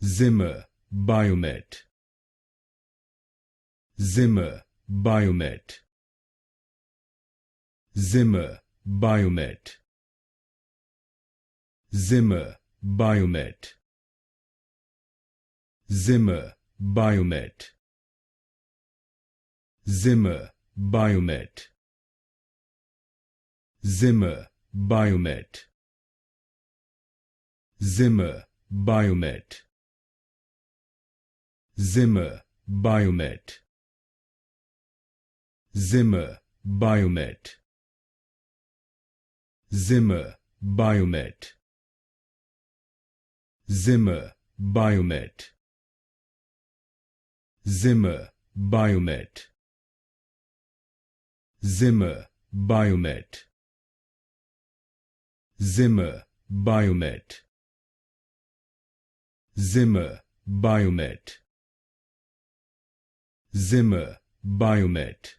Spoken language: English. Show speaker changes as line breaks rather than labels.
Zimmer Biomet. Zimmer Biomet. Zimmer Biomet. Zimmer Biomet. Zimmer Biomet. Zimmer Biomet. Zimmer Biomet. Zimmer Biomet. Zimmer Biomet. Zimmer Biomet. Zimmer Biomet. Zimmer Biomet. Zimmer Biomet. Zimmer Biomet. Zimmer Biomet. Zimmer Biomet. Zimmer Biomet.